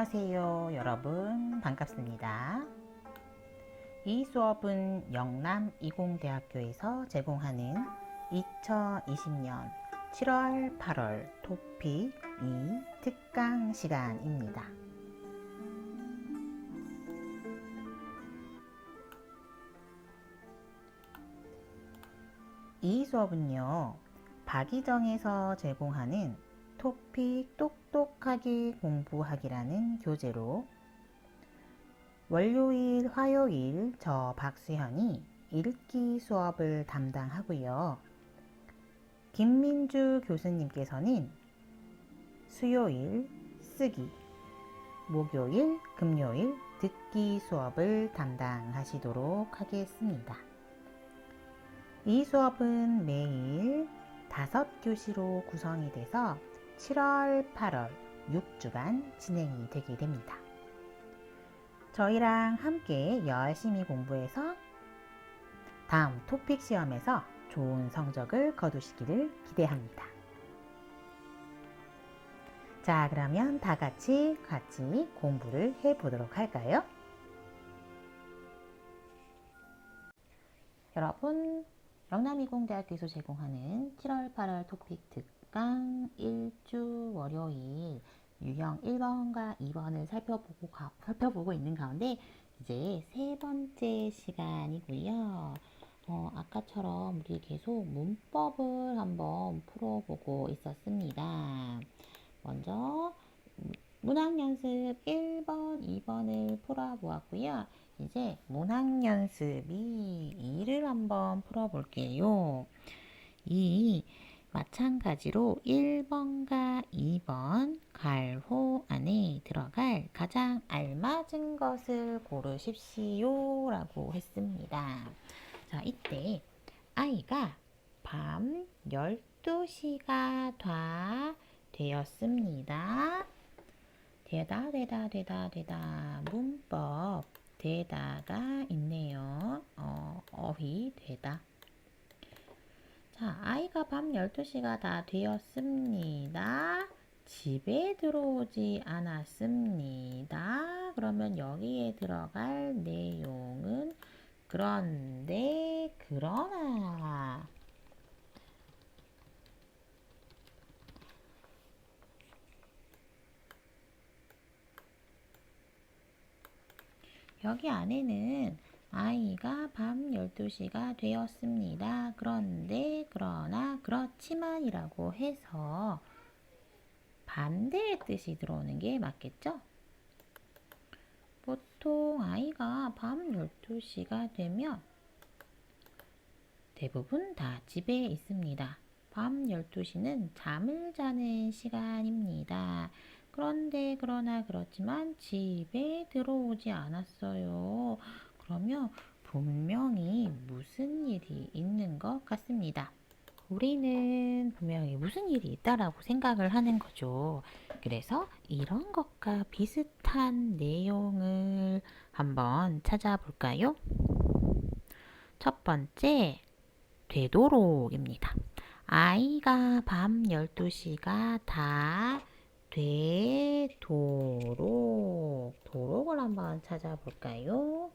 안녕하세요 여러분, 반갑습니다. 이 수업은 영남이공대학교에서 제공하는 2020년 7월 8월 토픽 2 특강 시간입니다. 이 수업은요, 박이정에서 제공하는 토픽 똑똑하게 공부하기라는 교재로 월요일, 화요일 저 박수현이 읽기 수업을 담당하고요. 김민주 교수님께서는 수요일 쓰기, 목요일, 금요일 듣기 수업을 담당하시도록 하겠습니다. 이 수업은 매일 5교시로 구성이 돼서 7월, 8월 6주간 진행이 되게 됩니다. 저희랑 함께 열심히 공부해서 다음 토픽 시험에서 좋은 성적을 거두시기를 기대합니다. 자, 그러면 다 같이 공부를 해보도록 할까요? 여러분, 영남이공대학교에서 제공하는 7월, 8월 토픽 특강 1주 월요일 유형 1번과 2번을 살펴보고 있는 가운데 이제 세 번째 시간이고요. 아까처럼 우리 계속 문법을 한번 풀어보고 있었습니다. 먼저 문학연습 1번, 2번을 풀어보았고요. 이제 문학연습이 2를 한번 풀어볼게요. 이 마찬가지로 1번과 2번 갈호 안에 들어갈 가장 알맞은 것을 고르십시오 라고 했습니다. 자, 이때 아이가 밤 12시가 다 되었습니다. 되다 문법 되다가 있네요. 어휘 되다. 자, 아이가 밤 12시가 다 되었습니다. 집에 들어오지 않았습니다. 그러면 여기에 들어갈 내용은 그런데, 그러나. 여기 안에는 아이가 밤 12시가 되었습니다. 그런데, 그러나, 그렇지만 이라고 해서 반대의 뜻이 들어오는 게 맞겠죠? 보통 아이가 밤 12시가 되면 대부분 다 집에 있습니다. 밤 12시는 잠을 자는 시간입니다. 그런데, 그러나, 그렇지만 집에 들어오지 않았어요. 그러면 분명히 무슨 일이 있는 것 같습니다. 우리는 분명히 무슨 일이 있다라고 생각을 하는 거죠. 그래서 이런 것과 비슷한 내용을 한번 찾아볼까요? 첫 번째, 되도록입니다. 아이가 밤 12시가 다 되도록, 도록을 한번 찾아볼까요?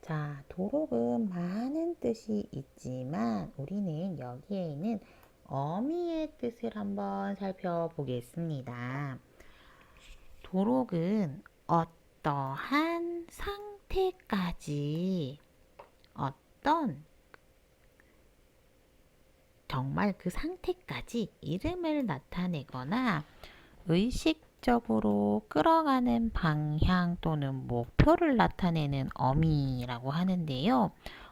자, 도록은 많은 뜻이 있지만 우리는 여기에 있는 어미의 뜻을 한번 살펴보겠습니다. 도록은 어떠한 상태까지, 어떤 정말 그 상태까지 이름을 나타내거나 의식적으로 끌어가는 방향 또는 목표를 나타내는 어미라고 하는데요.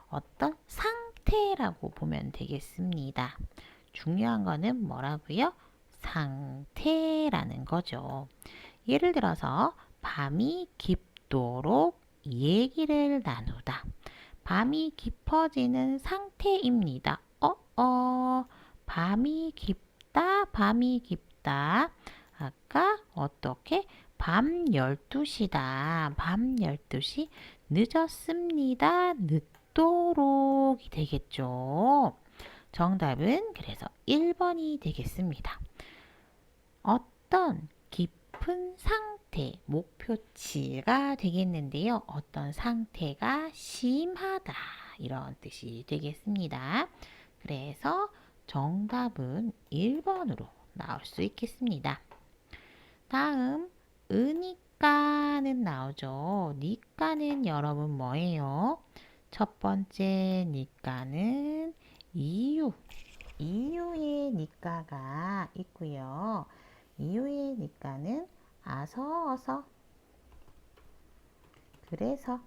어떤 상태라고 보면 되겠습니다. 중요한 거는 뭐라고요? 상태라는 거죠. 예를 들어서 밤이 깊도록 얘기를 나누다. 밤이 깊어지는 상태입니다. 밤이 깊다. 아까 어떻게? 밤 12시다. 밤 12시 늦었습니다. 늦도록이 되겠죠. 정답은 그래서 1번이 되겠습니다. 어떤 깊은 상태, 목표치가 되겠는데요. 어떤 상태가 심하다. 이런 뜻이 되겠습니다. 그래서 정답은 1번으로 나올 수 있겠습니다. 다음 으니까는 나오죠. 니까는 여러분 뭐예요? 첫 번째 니까는 이유의 니까가 있고요. 이유의 니까는 아서, 어서, 그래서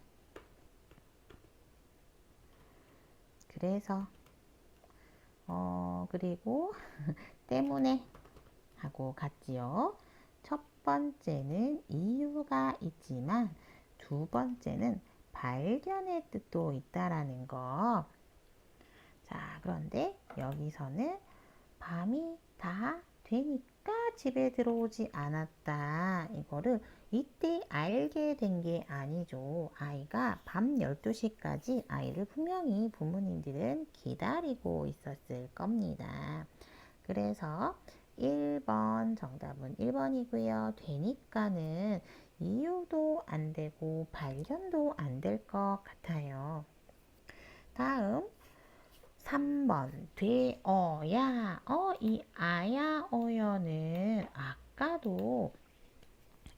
그리고 때문에 하고 같지요. 첫 번째는 이유가 있지만 두 번째는 발견의 뜻도 있다라는 거. 자, 그런데 여기서는 밤이 다 되니까 집에 들어오지 않았다. 이거를 이때 알게 된 게 아니죠. 아이가 밤 12시까지 아이를 분명히 부모님들은 기다리고 있었을 겁니다. 그래서 1번 정답은 1번이고요. 되니까는 이유도 안 되고 발견도 안 될 것 같아요. 다음 3번 되어야 이 아야 어여는 아까도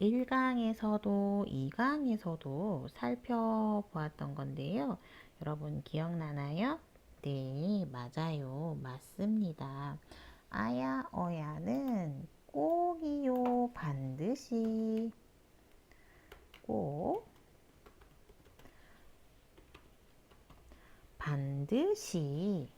1강에서도 2강에서도 살펴보았던 건데요. 여러분 기억나나요? 네, 맞아요. 맞습니다. 아야 어야는 꼭이요, 반드시, 꼭, 반드시,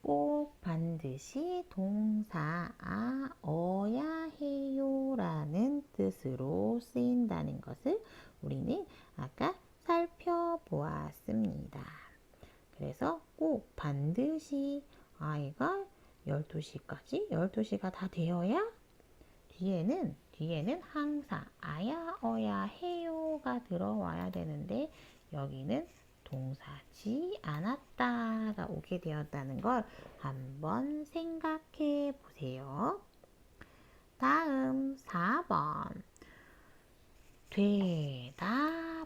꼭 반드시 동사 어야 해요 라는 뜻으로 쓰인다는 것을 우리는 아까 살펴보았습니다. 그래서 꼭 반드시 아이가 12시까지 12시가 다 되어야 뒤에는 항상 아야 어야 해요가 들어와야 되는데 여기는 동사지 않았다가 오게 되었다는 걸 한번 생각해 보세요. 다음 4번 되다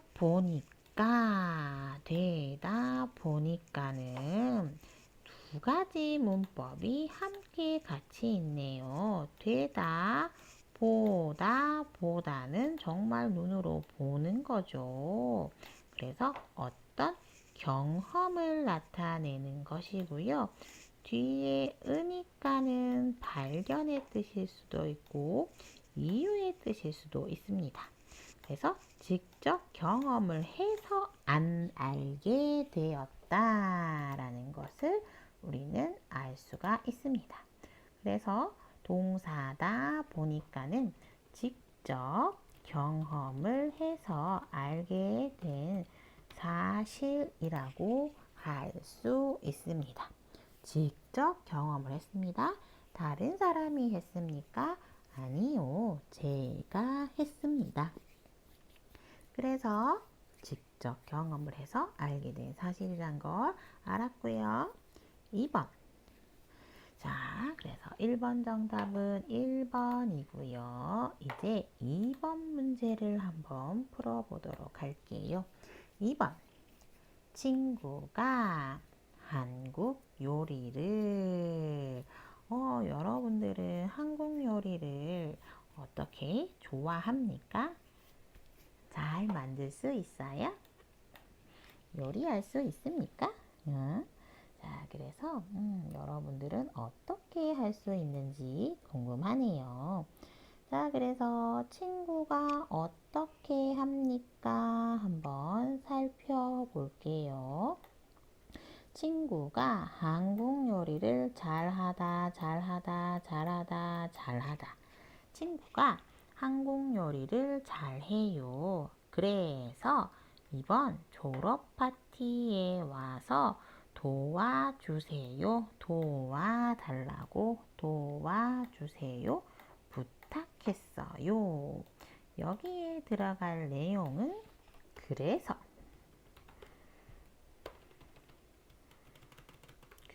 보니까는 두 가지 문법이 함께 같이 있네요. 되다 보다는 정말 눈으로 보는 거죠. 그래서 어떤 경험을 나타내는 것이고요. 뒤에 으니까는 발견의 뜻일 수도 있고 이유의 뜻일 수도 있습니다. 그래서 직접 경험을 해서 안 알게 되었다라는 것을 우리는 알 수가 있습니다. 그래서 동사다 보니까는 직접 경험을 해서 알게 된 사실이라고 할 수 있습니다. 직접 경험을 했습니다. 다른 사람이 했습니까? 아니요, 제가 했습니다. 그래서 직접 경험을 해서 알게 된 사실이란 걸 알았고요. 2번. 자, 그래서 1번 정답은 1번이고요. 이제 2번 문제를 한번 풀어보도록 할게요. 2번. 친구가 한국 요리를 여러분들은 한국 요리를 어떻게 좋아합니까? 잘 만들 수 있어요? 요리할 수 있습니까? 자, 그래서 여러분들은 어떻게 할 수 있는지 궁금하네요. 자, 그래서 친구가 어떻게 합니까? 한번 살펴볼게요. 친구가 한국 요리를 잘하다. 친구가 한국 요리를 잘해요. 그래서 2번 졸업 파티에 와서 도와주세요. 도와달라고 도와주세요. 부탁했어요. 여기에 들어갈 내용은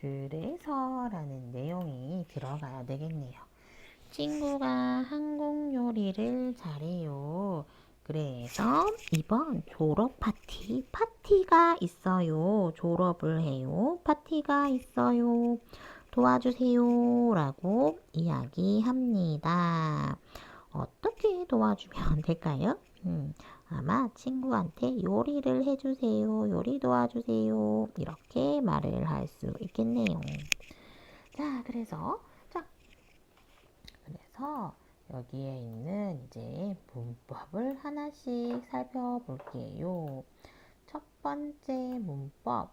그래서라는 내용이 들어가야 되겠네요. 친구가 한국 요리를 잘해요. 그래서 2번 졸업 파티가 있어요. 졸업을 해요. 파티가 있어요. 도와주세요. 라고 이야기합니다. 어떻게 도와주면 될까요? 아마 친구한테 요리를 해주세요. 요리 도와주세요. 이렇게 말을 할 수 있겠네요. 자, 그래서 여기에 있는 이제 문법을 하나씩 살펴볼게요. 첫 번째 문법.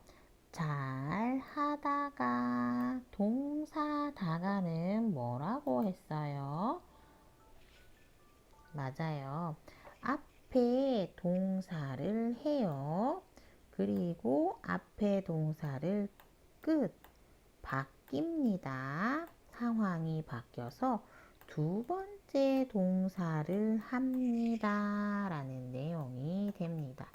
잘 하다가 동사다가는 뭐라고 했어요? 맞아요. 앞에 동사를 해요. 그리고 앞에 동사를 끝 바뀝니다. 상황이 바뀌어서 두 번째 동사를 합니다. 라는 내용이 됩니다.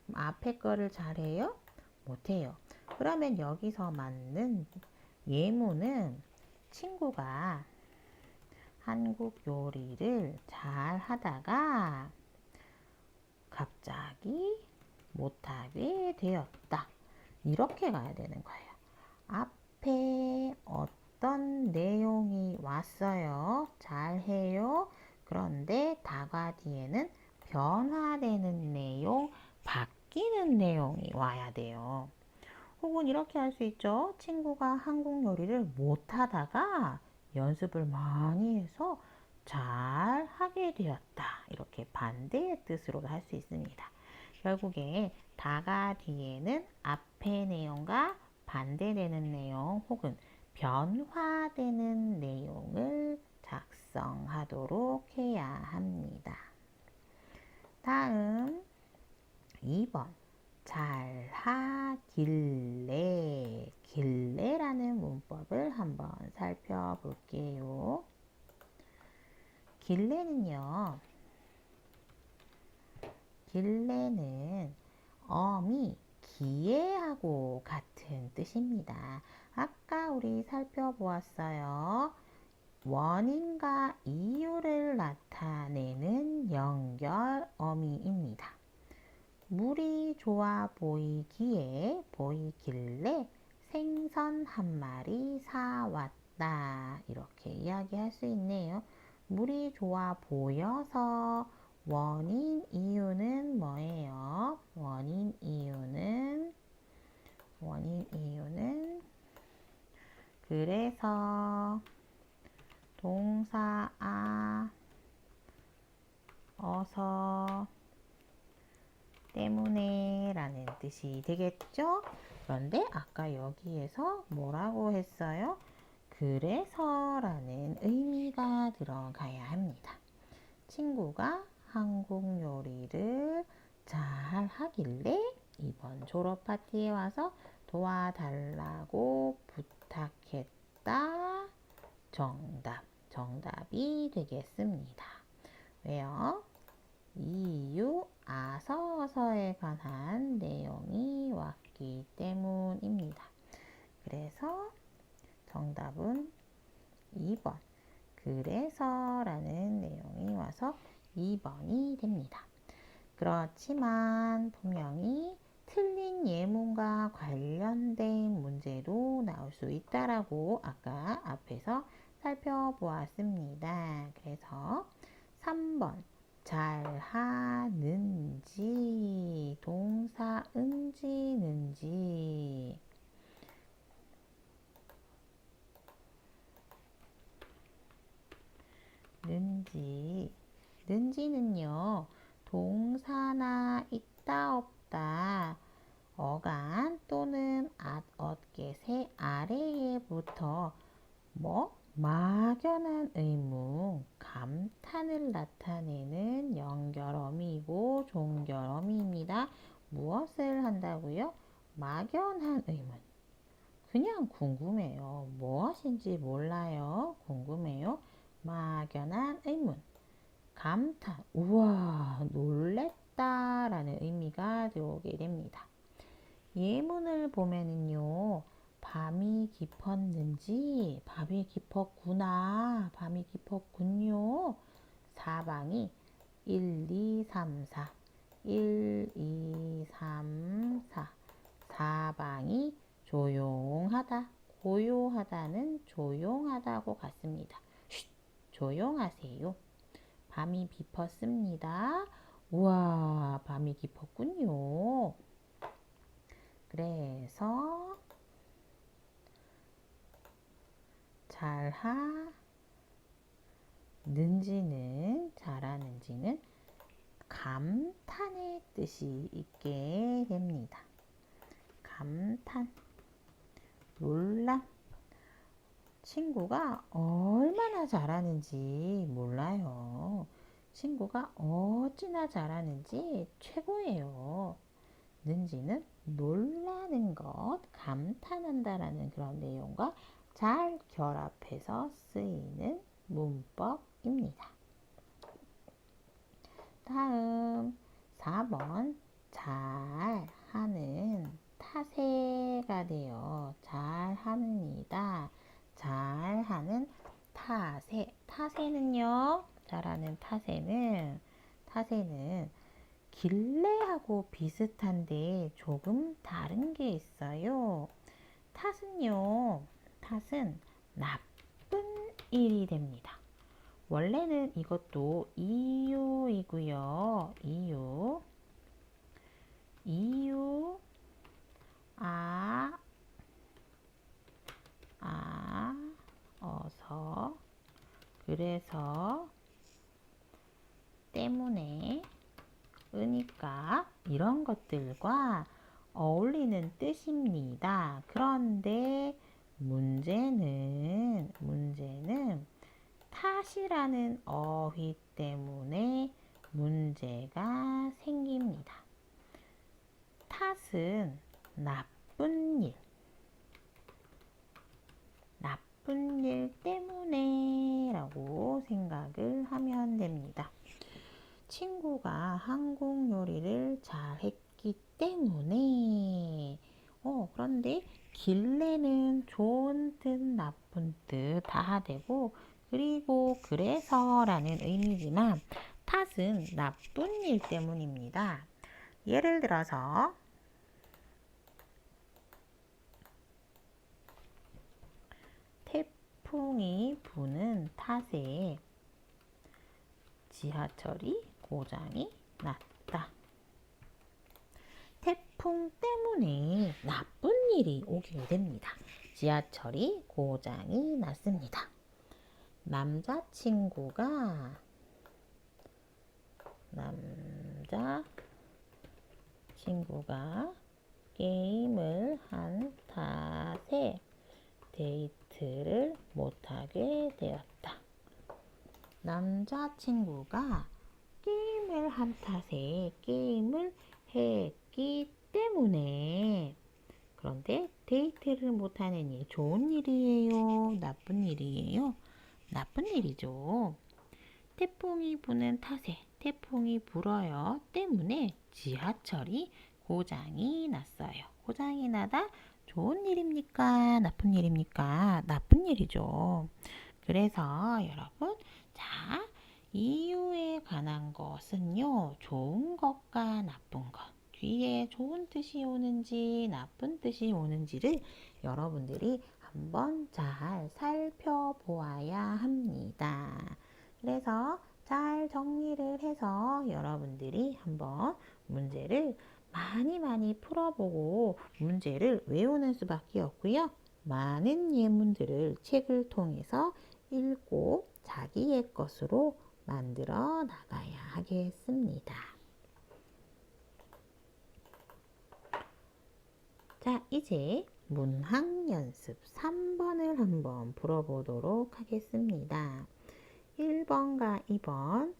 그럼 앞에 거를 잘해요? 못해요. 그러면 여기서 맞는 예문은 친구가 한국 요리를 잘 하다가 갑자기 못하게 되었다. 이렇게 가야 되는 거예요. 앞에 어떤 내용이 왔어요. 잘해요. 그런데 다가 뒤에는 변화되는 내용, 바뀌는 내용이 와야 돼요. 혹은 이렇게 할 수 있죠. 친구가 한국 요리를 못하다가 연습을 많이 해서 잘 하게 되었다. 이렇게 반대의 뜻으로 할 수 있습니다. 결국에 다가 뒤에는 앞의 내용과 반대되는 내용 혹은 변화되는 내용을 작성하도록 해야 합니다. 다음 2번 잘하길래 길래라는 문법을 한번 살펴볼게요. 길래는 어미 기회하고 같은 뜻입니다. 아까 우리 살펴보았어요. 원인과 이유를 나타내는 연결 어미입니다. 물이 좋아 보이길래 생선 한 마리 사왔다. 이렇게 이야기할 수 있네요. 물이 좋아 보여서 원인 이유는 뭐예요? 원인 이유는 그래서 동사 어서 때문에 라는 뜻이 되겠죠? 그런데 아까 여기에서 뭐라고 했어요? 그래서 라는 의미가 들어가야 합니다. 친구가 한국 요리를 잘 하길래 이번 졸업 파티에 와서 도와달라고 부탁했다. 정답이 되겠습니다. 왜요? 이유, 어서에 관한 내용이 왔기 때문입니다. 그래서 정답은 2번. 그래서라는 내용이 와서 2번이 됩니다. 그렇지만 분명히 틀린 예문과 관련된 문제도 나올 수 있다라고 아까 앞에서 살펴보았습니다. 그래서 3번 잘하는지 동사 응지는지 는지는요 동사나 있다 없다 어간 또는 어깨새 아래에부터 막연한 의문, 감탄을 나타내는 연결어미이고 종결어미입니다. 무엇을 한다고요? 막연한 의문. 그냥 궁금해요. 무엇인지 몰라요. 궁금해요. 막연한 의문. 감탄. 우와, 놀랬다 라는 의미가 들어오게 됩니다. 예문을 보면은요. 밤이 깊었는지, 밤이 깊었구나, 밤이 깊었군요. 사방이 1, 2, 3, 4, 1, 2, 3, 4. 사방이 조용하다, 고요하다는 조용하다고 같습니다. 쉿, 조용하세요. 밤이 깊었습니다. 우와, 밤이 깊었군요. 그래서 잘하는지는 잘하는지는 감탄의 뜻이 있게 됩니다. 감탄, 놀람. 친구가 얼마나 잘하는지 몰라요. 친구가 어찌나 잘하는지 최고예요. 는지는 놀라는 것, 감탄한다라는 그런 내용과 잘 결합해서 쓰이는 문법입니다. 다음 4번 잘하는 타세가 돼요. 잘합니다. 잘하는 타세. 타세는요. 잘하는 타세는 길래하고 비슷한데 조금 다른 게 있어요. 탓은 나쁜 일이 됩니다. 원래는 이것도 이유이고요. 이유, 어서, 그래서, 때문에, 으니까 이런 것들과 어울리는 뜻입니다. 그런데 문제는 탓이라는 어휘 때문에 문제가 생깁니다. 탓은 나쁜 일 때문에 라고 생각을 하면 됩니다. 친구가 한국 요리를 잘했기 때문에 그런데 길래는 좋은 뜻, 나쁜 뜻 다 되고 그리고 그래서 라는 의미지만 탓은 나쁜 일 때문입니다. 예를 들어서 태풍이 부는 탓에 지하철이 고장이 났다. 태풍 때문에 나쁜 일이 오게 됩니다. 지하철이 고장이 났습니다. 남자친구가 게임을 한 탓에 데이트를 못하게 되었다. 남자친구가 게임을 한 탓에 게임을 했기 때문에 그런데 데이트를 못하는 일 좋은 일이에요? 나쁜 일이에요? 나쁜 일이죠. 태풍이 부는 탓에 태풍이 불어요 때문에 지하철이 고장이 났어요. 고장이 나다 좋은 일입니까? 나쁜 일입니까? 나쁜 일이죠. 그래서 여러분 자 이유에 관한 것은요 좋은 것과 나쁜 것 뒤에 좋은 뜻이 오는지 나쁜 뜻이 오는지를 여러분들이 한번 잘 살펴보아야 합니다. 그래서 잘 정리를 해서 여러분들이 한번 문제를 많이 풀어보고 문제를 외우는 수밖에 없고요. 많은 예문들을 책을 통해서 읽고 자기의 것으로 만들어 나가야 하겠습니다. 자, 이제 문학 연습 3번을 한번 풀어보도록 하겠습니다. 1번과 2번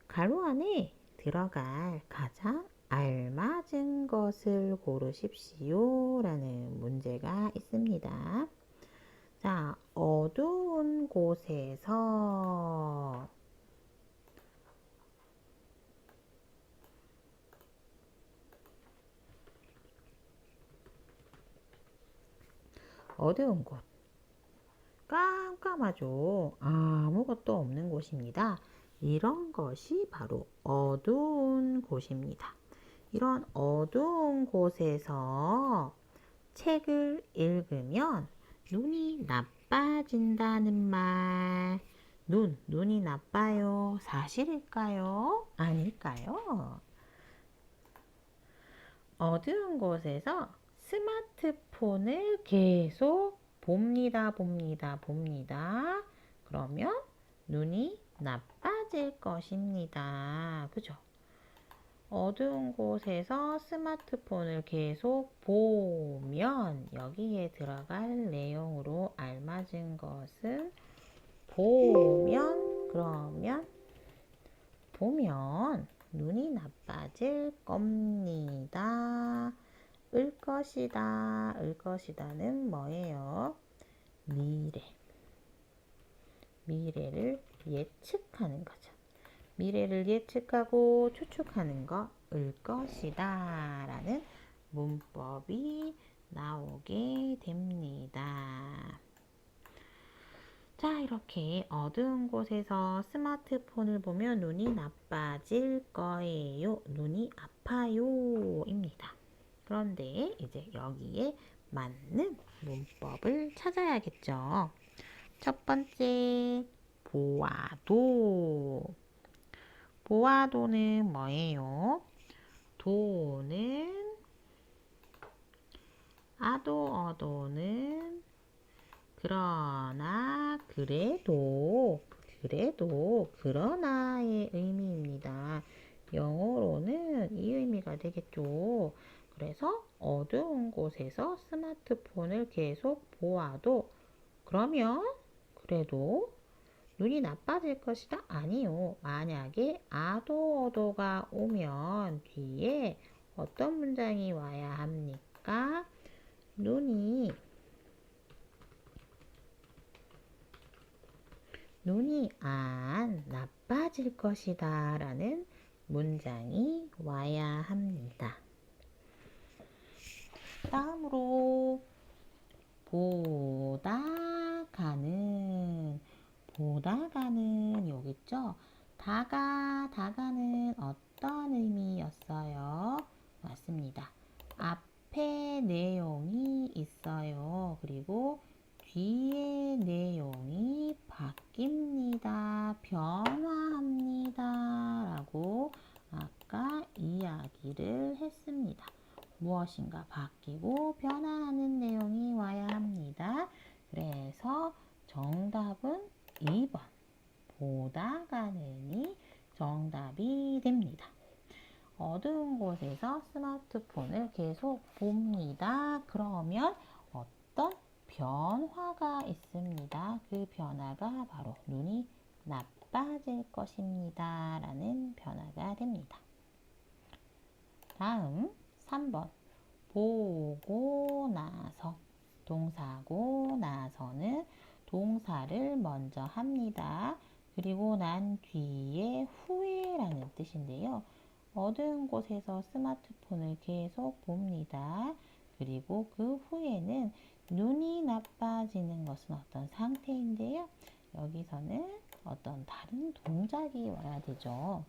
가로 안에 들어갈 가장 알맞은 것을 고르십시오 라는 문제가 있습니다. 자, 어두운 곳에서 어두운 곳, 깜깜하죠. 아무것도 없는 곳입니다. 이런 것이 바로 어두운 곳입니다. 이런 어두운 곳에서 책을 읽으면 눈이 나빠진다는 말. 눈이 나빠요. 사실일까요? 아닐까요? 어두운 곳에서 스마트폰을 계속 봅니다. 그러면 눈이 나빠질 것입니다. 그죠? 어두운 곳에서 스마트폰을 계속 보면 여기에 들어갈 내용으로 알맞은 것은 보면 눈이 나빠질 겁니다. 을 것이다는 뭐예요? 미래를 예측하는 거죠. 미래를 예측하고 추측하는 거 을 것이다 라는 문법이 나오게 됩니다. 자, 이렇게 어두운 곳에서 스마트폰을 보면 눈이 나빠질 거예요. 눈이 아파요 입니다. 그런데 이제 여기에 맞는 문법을 찾아야겠죠. 첫 번째, 보아도는 뭐예요? 도는 어도는 그러나 그래도 그러나의 의미입니다. 영어로는 이 의미가 되겠죠. 그래서 어두운 곳에서 스마트폰을 계속 보아도 그러면 그래도 눈이 나빠질 것이다? 아니요. 만약에 어도가 오면 뒤에 어떤 문장이 와야 합니까? 눈이 안 나빠질 것이다 라는 문장이 와야 합니다. 다음으로 보다가는 여기 있죠? 다가는 어떤 의미였어요? 맞습니다. 앞에 내용이 있어요. 그리고 뒤에 내용이 바뀝니다. 변화합니다. 라고 아까 이야기를 했습니다. 무엇인가 바뀌고 변화하는 내용이 와야 합니다. 그래서 정답은 2번 보다가는이 정답이 됩니다. 어두운 곳에서 스마트폰을 계속 봅니다. 그러면 어떤 변화가 있습니다. 그 변화가 바로 눈이 나빠질 것입니다. 라는 변화가 됩니다. 다음 3번 보고 나서 동사고 나서는 동사를 먼저 합니다. 그리고 난 뒤에 후에라는 뜻인데요. 어두운 곳에서 스마트폰을 계속 봅니다. 그리고 그 후에는 눈이 나빠지는 것은 어떤 상태인데요. 여기서는 어떤 다른 동작이 와야 되죠.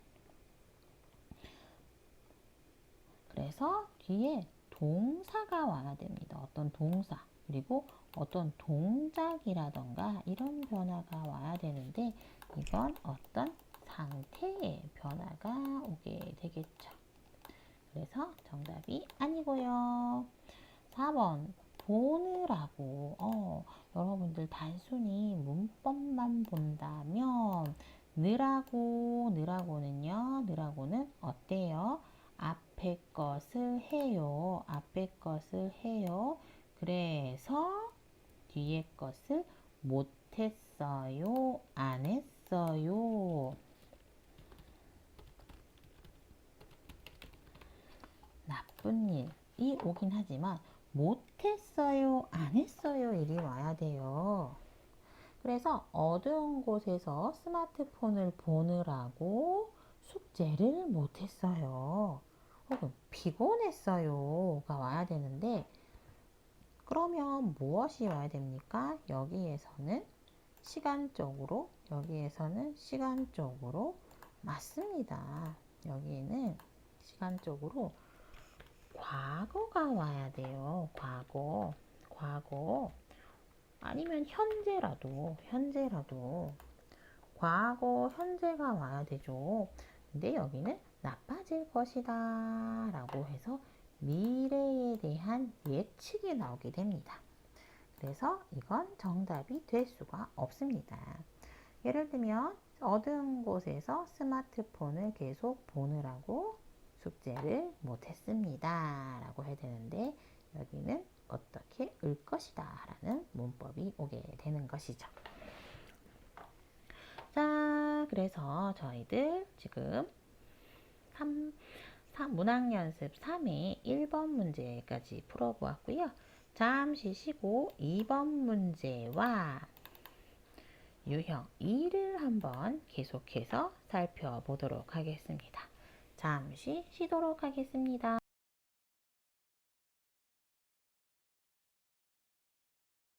그래서 뒤에 동사가 와야 됩니다. 어떤 동사 그리고 어떤 동작이라던가 이런 변화가 와야 되는데 이건 어떤 상태의 변화가 오게 되겠죠. 그래서 정답이 아니고요. 4번 보느라고 여러분들 단순히 문법만 본다면 느라고는 어때요? 앞에 것을 해요. 그래서 뒤에 것을 못했어요. 안 했어요. 그래서 어두운 곳에서 스마트폰을 보느라고 숙제를 못했어요. 혹은 피곤했어요.가 와야 되는데, 그러면 무엇이 와야 됩니까? 여기에서는 시간적으로 맞습니다. 여기에는 시간적으로 과거가 와야 돼요. 과거. 아니면 현재라도 과거, 현재가 와야 되죠. 근데 여기는 나빠질 것이다 라고 해서 미래에 대한 예측이 나오게 됩니다. 그래서 이건 정답이 될 수가 없습니다. 예를 들면 어두운 곳에서 스마트폰을 계속 보느라고 숙제를 못했습니다 라고 해야 되는데, 여기는 어떻게 을 것이다 라는 문법이 오게 되는 것이죠. 자, 그래서 저희들 지금 문항연습 3의 1번 문제까지 풀어보았고요. 잠시 쉬고 2번 문제와 유형 2를 한번 계속해서 살펴보도록 하겠습니다. 잠시 쉬도록 하겠습니다.